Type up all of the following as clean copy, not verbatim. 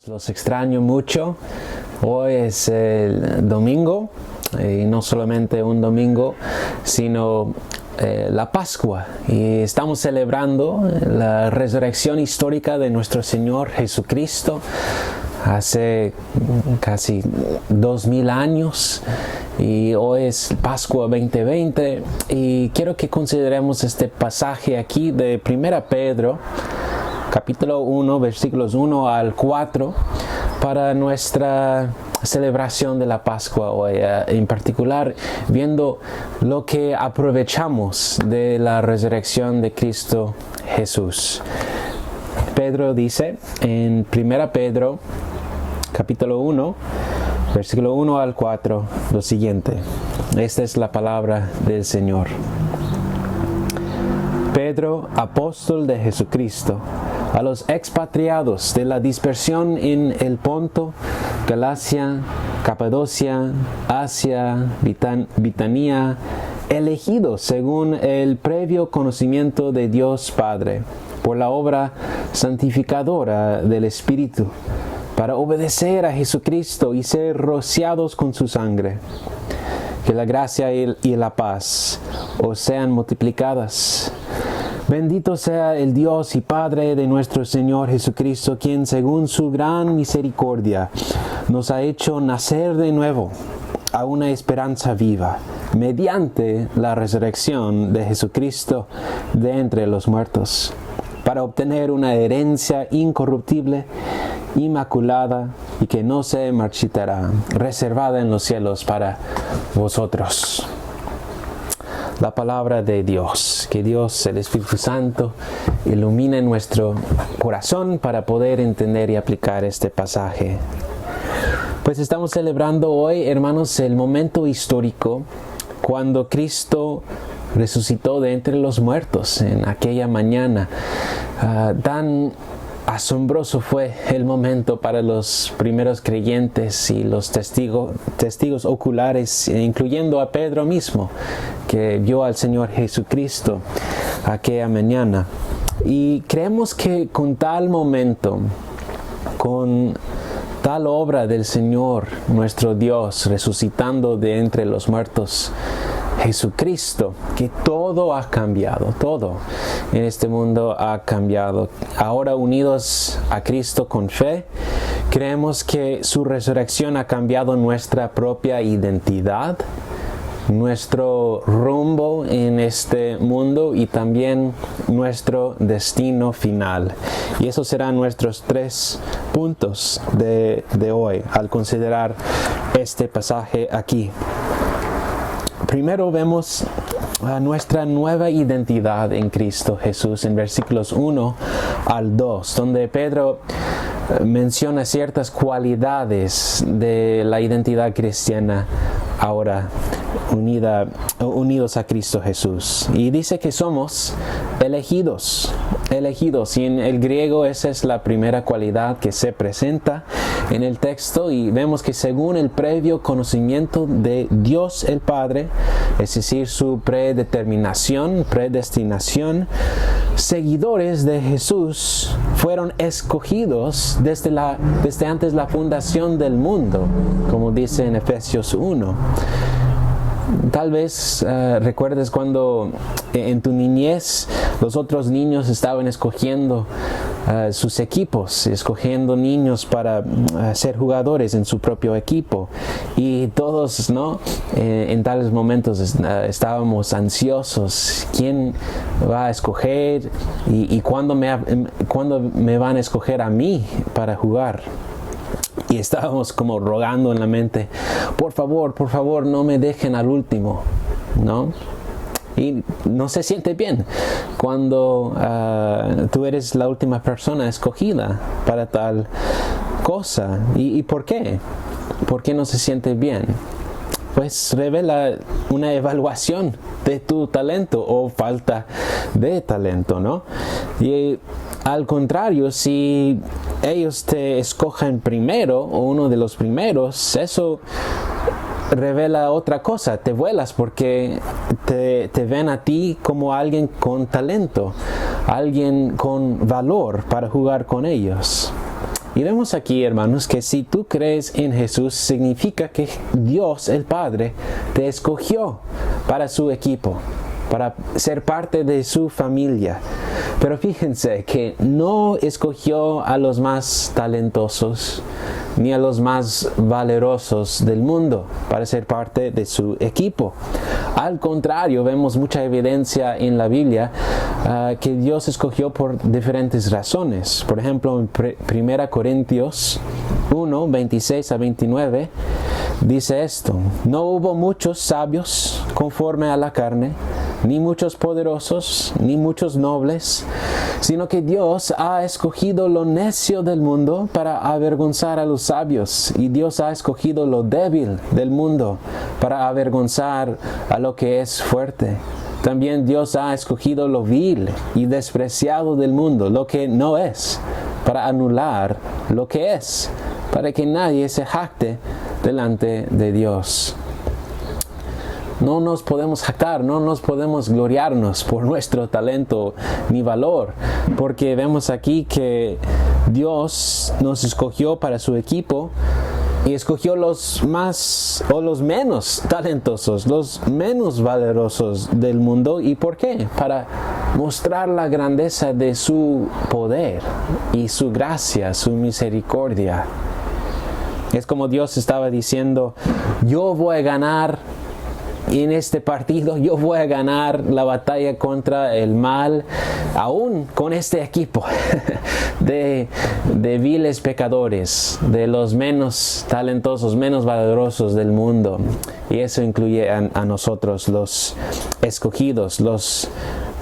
Los extraño mucho. Hoy es el domingo, y no solamente un domingo, sino la Pascua. Y estamos celebrando la resurrección histórica de nuestro Señor Jesucristo hace casi 2000 años. Y hoy es Pascua 2020 y quiero que consideremos este pasaje aquí de 1 Pedro capítulo 1, versículos 1 al 4, para nuestra celebración de la Pascua hoy, en particular viendo lo que aprovechamos de la resurrección de Cristo Jesús. Pedro dice en 1 Pedro, capítulo 1, versículo 1 al 4, lo siguiente. Esta es la palabra del Señor. Pedro, apóstol de Jesucristo, a los expatriados de la dispersión en el Ponto, Galacia, Capadocia, Asia, Bitinia, elegidos según el previo conocimiento de Dios Padre, por la obra santificadora del Espíritu, para obedecer a Jesucristo y ser rociados con su sangre. Que la gracia y la paz os sean multiplicadas. Bendito sea el Dios y Padre de nuestro Señor Jesucristo, quien según su gran misericordia nos ha hecho nacer de nuevo a una esperanza viva, mediante la resurrección de Jesucristo de entre los muertos, para obtener una herencia incorruptible, inmaculada y que no se marchitará, reservada en los cielos para vosotros. La palabra de Dios. Que Dios, el Espíritu Santo, ilumine nuestro corazón para poder entender y aplicar este pasaje. Pues estamos celebrando hoy, hermanos, el momento histórico cuando Cristo resucitó de entre los muertos en aquella mañana. Tan asombroso fue el momento para los primeros creyentes y los testigos oculares, incluyendo a Pedro mismo, que vio al Señor Jesucristo aquella mañana. Y creemos que con tal momento, con tal obra del Señor, nuestro Dios, resucitando de entre los muertos, Jesucristo, que todo ha cambiado, todo en este mundo ha cambiado. Ahora unidos a Cristo con fe, creemos que su resurrección ha cambiado nuestra propia identidad, nuestro rumbo en este mundo y también nuestro destino final. Y esos serán nuestros 3 puntos de hoy al considerar este pasaje aquí. Primero vemos nuestra nueva identidad en Cristo Jesús en versículos 1 al 2, donde Pedro menciona ciertas cualidades de la identidad cristiana ahora unidos a Cristo Jesús. Y dice que somos elegidos. Y en el griego esa es la primera cualidad que se presenta en el texto, y vemos que según el previo conocimiento de Dios el Padre, es decir, su predestinación, seguidores de Jesús fueron escogidos desde antes la fundación del mundo, como dice en Efesios 1. Tal vez recuerdes cuando en tu niñez los otros niños estaban escogiendo sus equipos, escogiendo niños para ser jugadores en su propio equipo, y todos, ¿no? En tales momentos estábamos ansiosos. ¿Quién va a escoger? ¿Y cuándo me van a escoger a mí para jugar? Y estábamos como rogando en la mente, por favor, no me dejen al último, ¿no? Y no se siente bien cuando tú eres la última persona escogida para tal cosa. ¿Y por qué? ¿Por qué no se siente bien? Pues revela una evaluación de tu talento o falta de talento, ¿no? Y al contrario, si ellos te escogen primero o uno de los primeros, eso revela otra cosa. Te vuelas porque te ven a ti como alguien con talento, alguien con valor para jugar con ellos. Y vemos aquí, hermanos, que si tú crees en Jesús, significa que Dios, el Padre, te escogió para su equipo, para ser parte de su familia. Pero fíjense que no escogió a los más talentosos ni a los más valerosos del mundo para ser parte de su equipo. Al contrario, vemos mucha evidencia en la Biblia que Dios escogió por diferentes razones. Por ejemplo, en 1 Corintios 1, 26 a 29, dice esto: no hubo muchos sabios conforme a la carne, ni muchos poderosos, ni muchos nobles, sino que Dios ha escogido lo necio del mundo para avergonzar a los sabios, y Dios ha escogido lo débil del mundo para avergonzar a lo que es fuerte. También Dios ha escogido lo vil y despreciado del mundo, lo que no es, para anular lo que es, para que nadie se jacte delante de Dios. No nos podemos jactar, no nos podemos gloriarnos por nuestro talento ni valor, porque vemos aquí que Dios nos escogió para su equipo y escogió los más o los menos talentosos, los menos valerosos del mundo. ¿Y por qué? Para mostrar la grandeza de su poder y su gracia, su misericordia. Es como Dios estaba diciendo: yo voy a ganar en este partido, yo voy a ganar la batalla contra el mal, aún con este equipo de viles pecadores, de los menos talentosos, menos valerosos del mundo. Y eso incluye a nosotros, los escogidos, los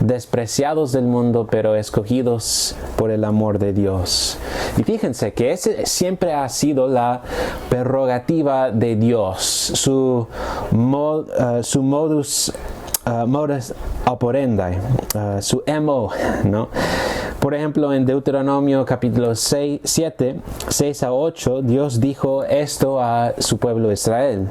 despreciados del mundo, pero escogidos por el amor de Dios. Y fíjense que ese siempre ha sido la prerrogativa de Dios, su modus operandi, su MO, ¿no? Por ejemplo, en Deuteronomio capítulo 7, 6 a 8, Dios dijo esto a su pueblo Israel: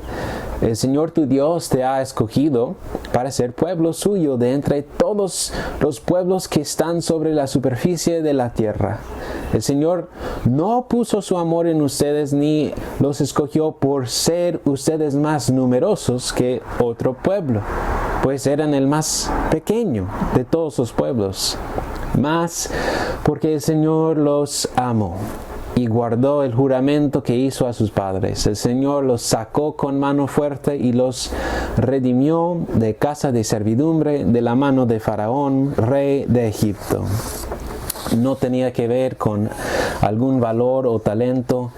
el Señor tu Dios te ha escogido para ser pueblo suyo de entre todos los pueblos que están sobre la superficie de la tierra. El Señor no puso su amor en ustedes ni los escogió por ser ustedes más numerosos que otro pueblo, pues eran el más pequeño de todos los pueblos, mas porque el Señor los amó y guardó el juramento que hizo a sus padres. El Señor los sacó con mano fuerte y los redimió de casa de servidumbre, de la mano de Faraón, rey de Egipto. No tenía que ver con algún valor o talento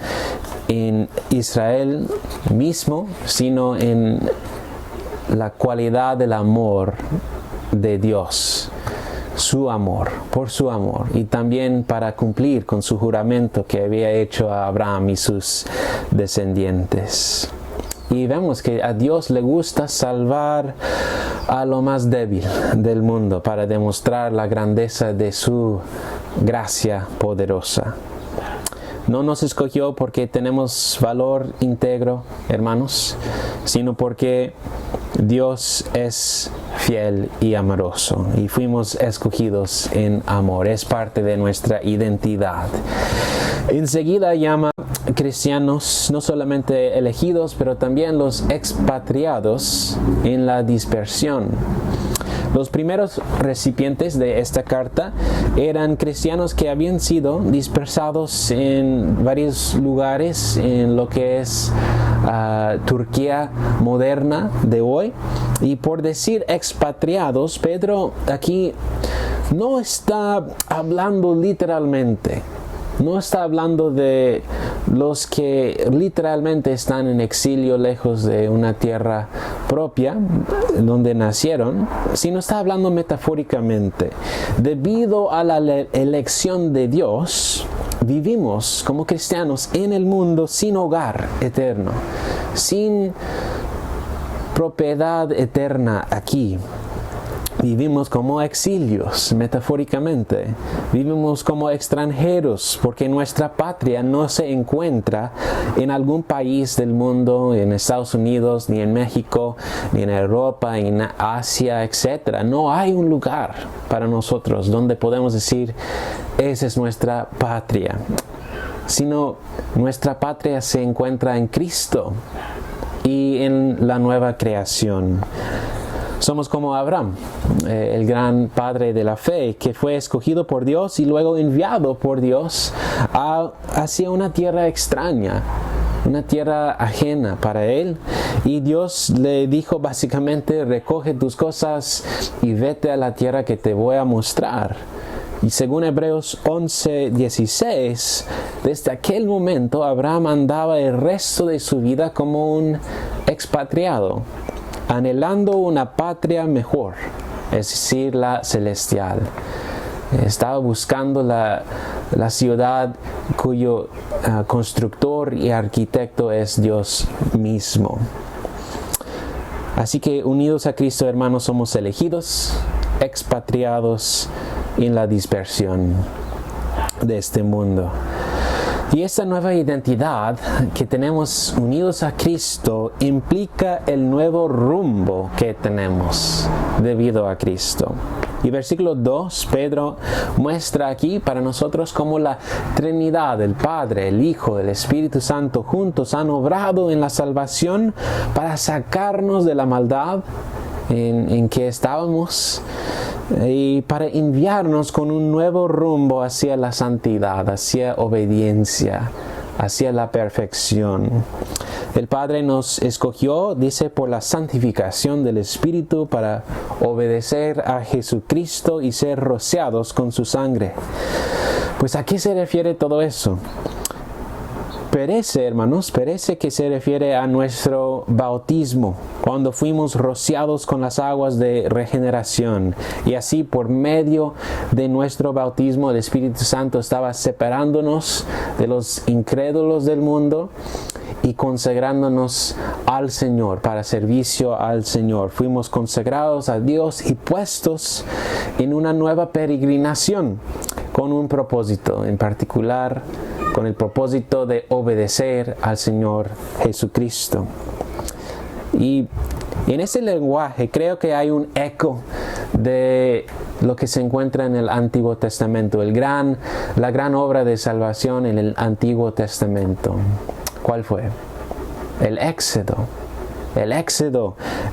en Israel mismo, sino en la cualidad del amor de Dios. Su amor, por su amor, y también para cumplir con su juramento que había hecho a Abraham y sus descendientes. Y vemos que a Dios le gusta salvar a lo más débil del mundo para demostrar la grandeza de su gracia poderosa. No nos escogió porque tenemos valor íntegro, hermanos, sino porque Dios es fiel y amoroso y fuimos escogidos en amor. Es parte de nuestra identidad. Enseguida llama cristianos no solamente elegidos, pero también los expatriados en la dispersión. Los primeros recipientes de esta carta eran cristianos que habían sido dispersados en varios lugares en lo que es Turquía moderna de hoy. Y por decir expatriados, Pedro aquí no está hablando literalmente. No está hablando de los que literalmente están en exilio lejos de una tierra propia donde nacieron, sino está hablando metafóricamente. Debido a la elección de Dios, vivimos como cristianos en el mundo sin hogar eterno, sin propiedad eterna aquí. Vivimos como exilios, metafóricamente. Vivimos como extranjeros, porque nuestra patria no se encuentra en algún país del mundo, en Estados Unidos, ni en México, ni en Europa, ni en Asia, etc. No hay un lugar para nosotros donde podemos decir, esa es nuestra patria. sino nuestra patria se encuentra en Cristo y en la nueva creación. Somos como Abraham, el gran padre de la fe, que fue escogido por Dios y luego enviado por Dios hacia una tierra extraña, una tierra ajena para él. Y Dios le dijo básicamente: recoge tus cosas y vete a la tierra que te voy a mostrar. Y según Hebreos 11:16, desde aquel momento Abraham andaba el resto de su vida como un expatriado, anhelando una patria mejor, es decir, la celestial. Estaba buscando la ciudad cuyo constructor y arquitecto es Dios mismo. Así que unidos a Cristo, hermanos, somos elegidos, expatriados en la dispersión de este mundo. Y esta nueva identidad que tenemos unidos a Cristo implica el nuevo rumbo que tenemos debido a Cristo. Y versículo 2, Pedro muestra aquí para nosotros cómo la Trinidad, el Padre, el Hijo, el Espíritu Santo juntos han obrado en la salvación para sacarnos de la maldad en que estábamos y para enviarnos con un nuevo rumbo hacia la santidad, hacia obediencia, hacia la perfección. El Padre nos escogió, dice, por la santificación del Espíritu para obedecer a Jesucristo y ser rociados con su sangre. Pues ¿a qué se refiere todo eso? Parece que se refiere a nuestro bautismo, cuando fuimos rociados con las aguas de regeneración. Y así, por medio de nuestro bautismo, el Espíritu Santo estaba separándonos de los incrédulos del mundo y consagrándonos al Señor, para servicio al Señor. Fuimos consagrados a Dios y puestos en una nueva peregrinación con un propósito, en particular con el propósito de obedecer al Señor Jesucristo. Y en ese lenguaje creo que hay un eco de lo que se encuentra en el Antiguo Testamento, la gran obra de salvación en el Antiguo Testamento. ¿Cuál fue? El Éxodo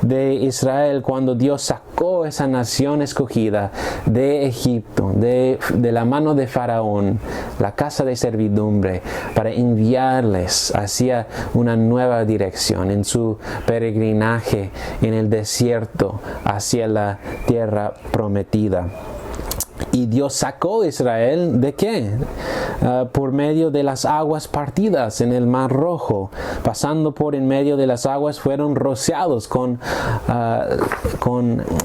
de Israel, cuando Dios sacó esa nación escogida de Egipto, de la mano de Faraón, la casa de servidumbre, para enviarles hacia una nueva dirección en su peregrinaje en el desierto hacia la tierra prometida. Y Dios sacó a Israel ¿de qué? Por medio de las aguas partidas en el Mar Rojo. Pasando por en medio de las aguas, fueron rociados con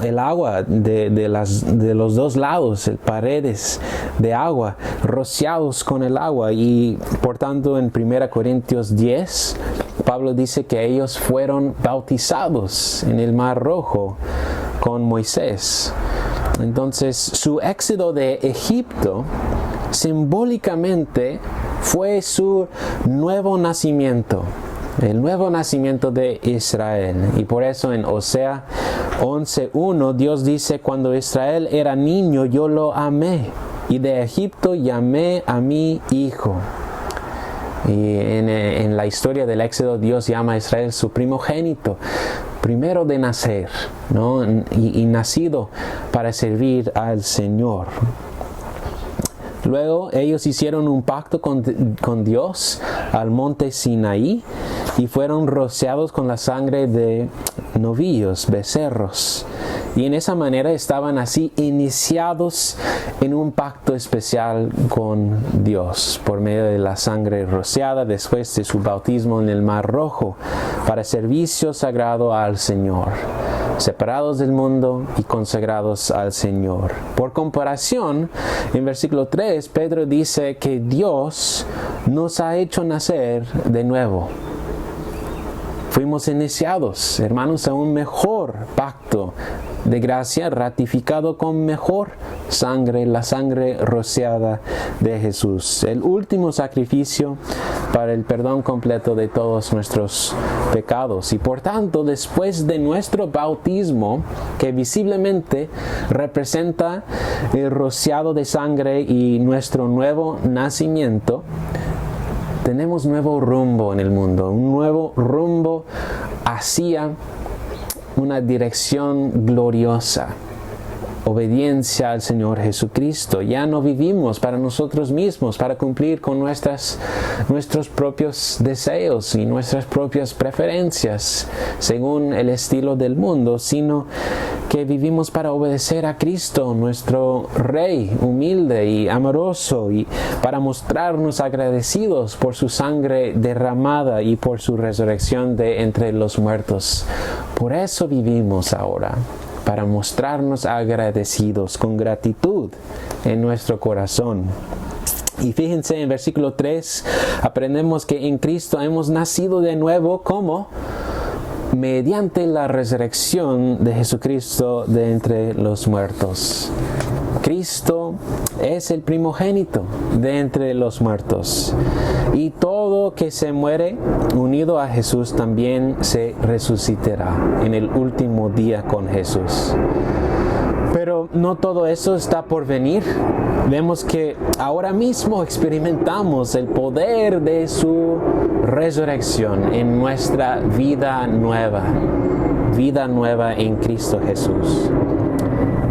el agua de los dos lados, paredes de agua, rociados con el agua. Y por tanto, en 1 Corintios 10, Pablo dice que ellos fueron bautizados en el Mar Rojo con Moisés. Entonces, su éxodo de Egipto simbólicamente fue su nuevo nacimiento, el nuevo nacimiento de Israel. Y por eso en Osea 11:1 Dios dice: cuando Israel era niño yo lo amé, y de Egipto llamé a mi hijo. Y en la historia del éxodo Dios llama a Israel su primogénito, primero de nacer, ¿no? y nacido para servir al Señor. Luego ellos hicieron un pacto con Dios al monte Sinaí y fueron rociados con la sangre de novillos, becerros. Y en esa manera estaban así iniciados en un pacto especial con Dios por medio de la sangre rociada después de su bautismo en el Mar Rojo para servicio sagrado al Señor, separados del mundo y consagrados al Señor. Por comparación, en versículo 3, Pedro dice que Dios nos ha hecho nacer de nuevo. Fuimos iniciados, hermanos, a un mejor pacto de gracia ratificado con mejor sangre, la sangre rociada de Jesús. El último sacrificio para el perdón completo de todos nuestros pecados. Y por tanto, después de nuestro bautismo, que visiblemente representa el rociado de sangre y nuestro nuevo nacimiento, tenemos nuevo rumbo en el mundo, un nuevo rumbo hacia una dirección gloriosa. Obediencia al Señor Jesucristo. Ya no vivimos para nosotros mismos, para cumplir con nuestros propios deseos y nuestras propias preferencias según el estilo del mundo, sino que vivimos para obedecer a Cristo, nuestro Rey humilde y amoroso, y para mostrarnos agradecidos por su sangre derramada y por su resurrección de entre los muertos. Por eso vivimos ahora, para mostrarnos agradecidos con gratitud en nuestro corazón. Y fíjense, en versículo 3 aprendemos que en Cristo hemos nacido de nuevo. ¿Cómo? Mediante la resurrección de Jesucristo de entre los muertos. Cristo es el primogénito de entre los muertos, y todo que se muere unido a Jesús también se resucitará en el último día con Jesús. Pero no todo eso está por venir. Vemos que ahora mismo experimentamos el poder de su resurrección en nuestra vida nueva en Cristo Jesús.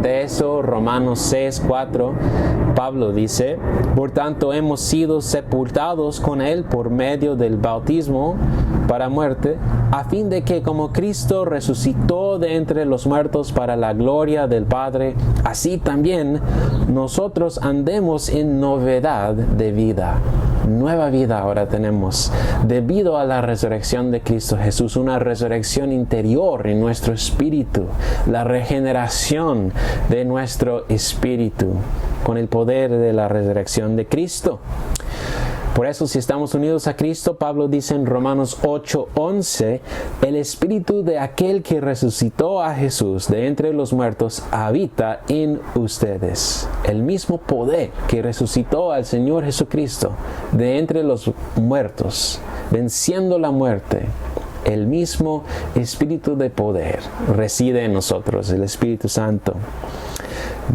De eso, Romanos 6:4, Pablo dice: por tanto hemos sido sepultados con Él por medio del bautismo para muerte, a fin de que como Cristo resucitó de entre los muertos para la gloria del Padre, así también nosotros andemos en novedad de vida. Nueva vida ahora tenemos, debido a la resurrección de Cristo Jesús, una resurrección interior en nuestro espíritu, la regeneración de nuestro espíritu con el poder de la resurrección de Cristo. Por eso, si estamos unidos a Cristo, Pablo dice en Romanos 8:11, el espíritu de aquel que resucitó a Jesús de entre los muertos habita en ustedes. El mismo poder que resucitó al Señor Jesucristo de entre los muertos, venciendo la muerte, el mismo espíritu de poder reside en nosotros, el Espíritu Santo,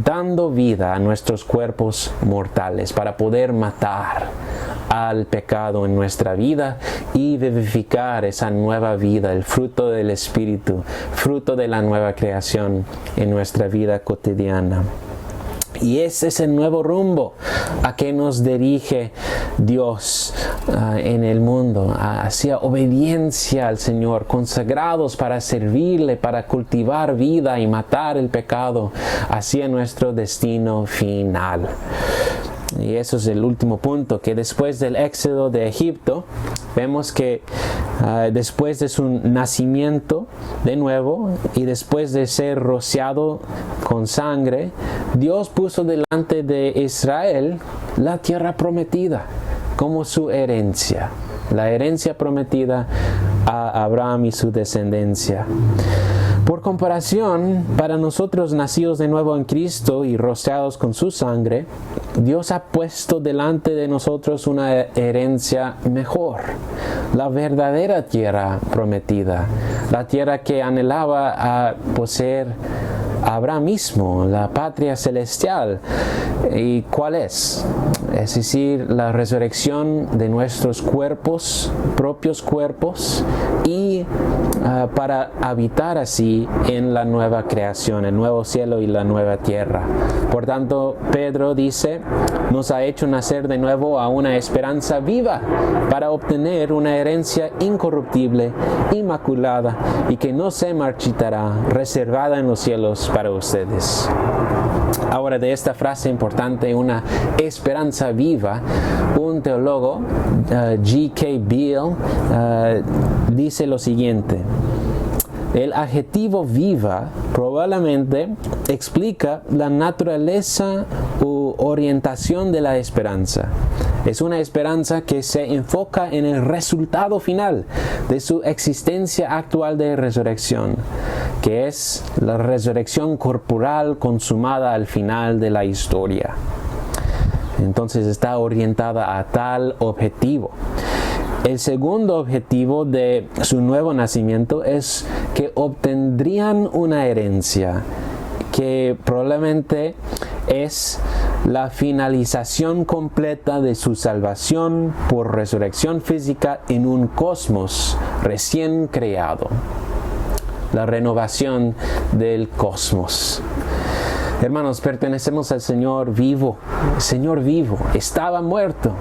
dando vida a nuestros cuerpos mortales para poder matar al pecado en nuestra vida y vivificar esa nueva vida, el fruto del Espíritu, fruto de la nueva creación en nuestra vida cotidiana. Y ese es el nuevo rumbo a que nos dirige Dios en el mundo, hacia obediencia al Señor, consagrados para servirle, para cultivar vida y matar el pecado hacia nuestro destino final. Y eso es el último punto, que después del éxodo de Egipto, vemos que después de su nacimiento de nuevo y después de ser rociado con sangre, Dios puso delante de Israel la tierra prometida como su herencia, la herencia prometida a Abraham y su descendencia. Por comparación, para nosotros nacidos de nuevo en Cristo y rociados con su sangre, Dios ha puesto delante de nosotros una herencia mejor, la verdadera tierra prometida, la tierra que anhelaba a poseer Abraham mismo, la patria celestial. ¿Y cuál es? Es decir, la resurrección de nuestros cuerpos, propios cuerpos, y para habitar así en la nueva creación, el nuevo cielo y la nueva tierra. Por tanto, Pedro dice, nos ha hecho nacer de nuevo a una esperanza viva para obtener una herencia incorruptible, inmaculada y que no se marchitará, reservada en los cielos para ustedes. Ahora, de esta frase importante, una esperanza viva, un teólogo, G.K. Beale, dice lo siguiente: el adjetivo viva probablemente explica la naturaleza u orientación de la esperanza. Es una esperanza que se enfoca en el resultado final de su existencia actual de resurrección, que es la resurrección corporal consumada al final de la historia. Entonces está orientada a tal objetivo. El segundo objetivo de su nuevo nacimiento es que obtendrían una herencia que probablemente es la finalización completa de su salvación por resurrección física en un cosmos recién creado. La renovación del cosmos. Hermanos, pertenecemos al Señor vivo. El Señor vivo estaba muerto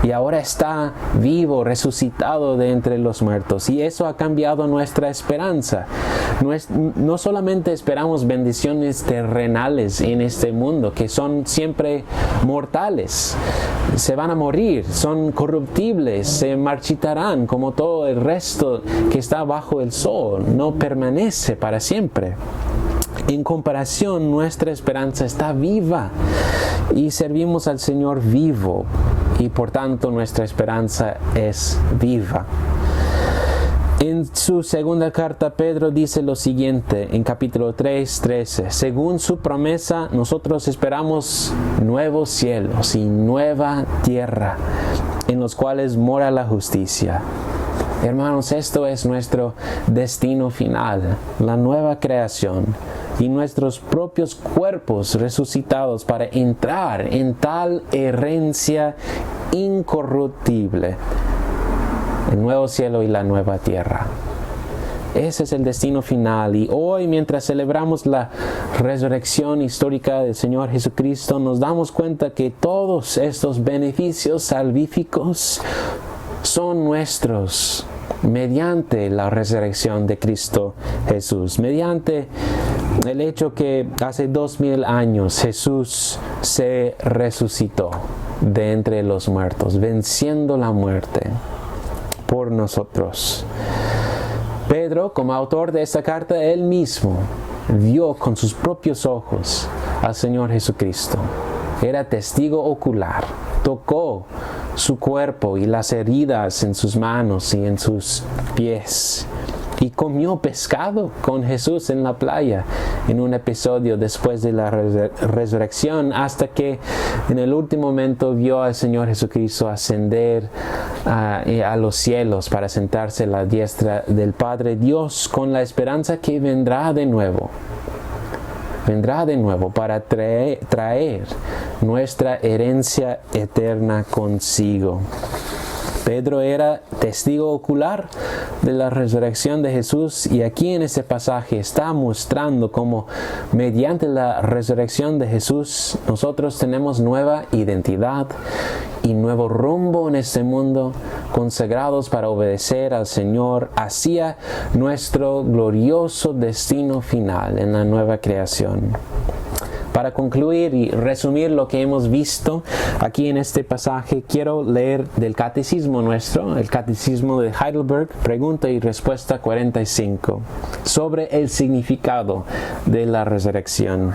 y ahora está vivo, resucitado de entre los muertos. Y eso ha cambiado nuestra esperanza. No solamente esperamos bendiciones terrenales en este mundo, que son siempre mortales. Se van a morir, son corruptibles, se marchitarán como todo el resto que está bajo el sol. No permanece para siempre. En comparación, nuestra esperanza está viva y servimos al Señor vivo y por tanto nuestra esperanza es viva. En su segunda carta, Pedro dice lo siguiente en capítulo 3:13: según su promesa, nosotros esperamos nuevos cielos y nueva tierra en los cuales mora la justicia. Hermanos, esto es nuestro destino final, la nueva creación y nuestros propios cuerpos resucitados para entrar en tal herencia incorruptible, el nuevo cielo y la nueva tierra. Ese es el destino final, y hoy, mientras celebramos la resurrección histórica del Señor Jesucristo, nos damos cuenta que todos estos beneficios salvíficos son nuestros mediante la resurrección de Cristo Jesús, mediante el hecho que hace 2000 años Jesús se resucitó de entre los muertos, venciendo la muerte por nosotros. Pedro, como autor de esta carta, él mismo vio con sus propios ojos al Señor Jesucristo. Era testigo ocular, tocó su cuerpo y las heridas en sus manos y en sus pies, y comió pescado con Jesús en la playa en un episodio después de la resurrección, hasta que en el último momento vio al Señor Jesucristo ascender a los cielos para sentarse a la diestra del Padre Dios, con la esperanza que vendrá de nuevo para traer nuestra herencia eterna consigo. Pedro era testigo ocular de la resurrección de Jesús, y aquí en este pasaje está mostrando cómo mediante la resurrección de Jesús nosotros tenemos nueva identidad y nuevo rumbo en este mundo, consagrados para obedecer al Señor hacia nuestro glorioso destino final en la nueva creación. Para concluir y resumir lo que hemos visto aquí en este pasaje, quiero leer del catecismo nuestro, el catecismo de Heidelberg, pregunta y respuesta 45, sobre el significado de la resurrección.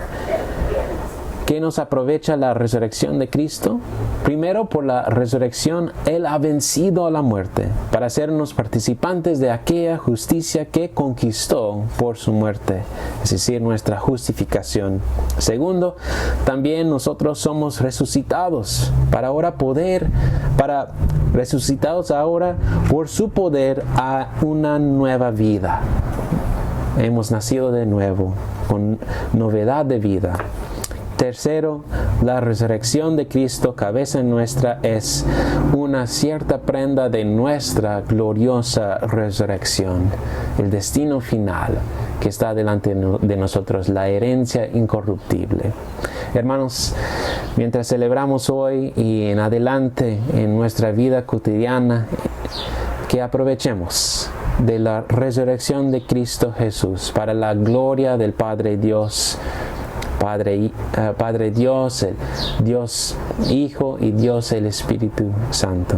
¿Qué nos aprovecha la resurrección de Cristo? Primero, por la resurrección, Él ha vencido a la muerte para hacernos participantes de aquella justicia que conquistó por su muerte, es decir, nuestra justificación. Segundo, también nosotros somos resucitados resucitados ahora por su poder a una nueva vida. Hemos nacido de nuevo, con novedad de vida. Tercero, la resurrección de Cristo, cabeza nuestra, es una cierta prenda de nuestra gloriosa resurrección, el destino final que está delante de nosotros, la herencia incorruptible. Hermanos, mientras celebramos hoy y en adelante en nuestra vida cotidiana, que aprovechemos de la resurrección de Cristo Jesús para la gloria del Padre Dios, Padre Dios, el Dios Hijo y Dios el Espíritu Santo.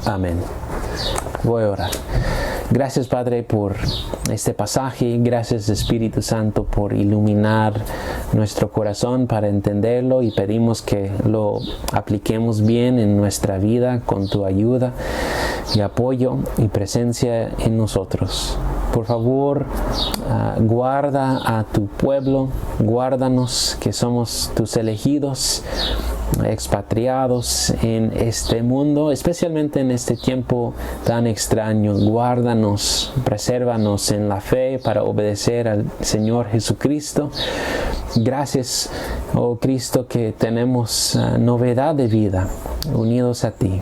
Amén. Voy a orar. Gracias, Padre, por este pasaje. Gracias, Espíritu Santo, por iluminar nuestro corazón para entenderlo, y pedimos que lo apliquemos bien en nuestra vida con tu ayuda y apoyo y presencia en nosotros. Por favor, guarda a tu pueblo, guárdanos que somos tus elegidos, expatriados en este mundo, especialmente en este tiempo tan extraño. Guárdanos, presérvanos en la fe para obedecer al Señor Jesucristo. Gracias, oh Cristo, que tenemos novedad de vida, unidos a ti.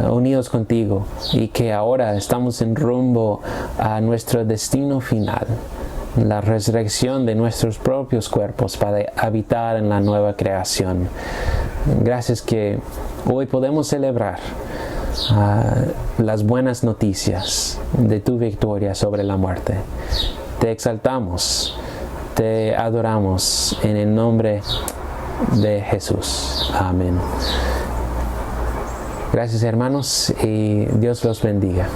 Unidos contigo, y que ahora estamos en rumbo a nuestro destino final, la resurrección de nuestros propios cuerpos para habitar en la nueva creación. Gracias que hoy podemos celebrar las buenas noticias de tu victoria sobre la muerte. Te exaltamos, te adoramos en el nombre de Jesús. Amén. Gracias, hermanos, y Dios los bendiga.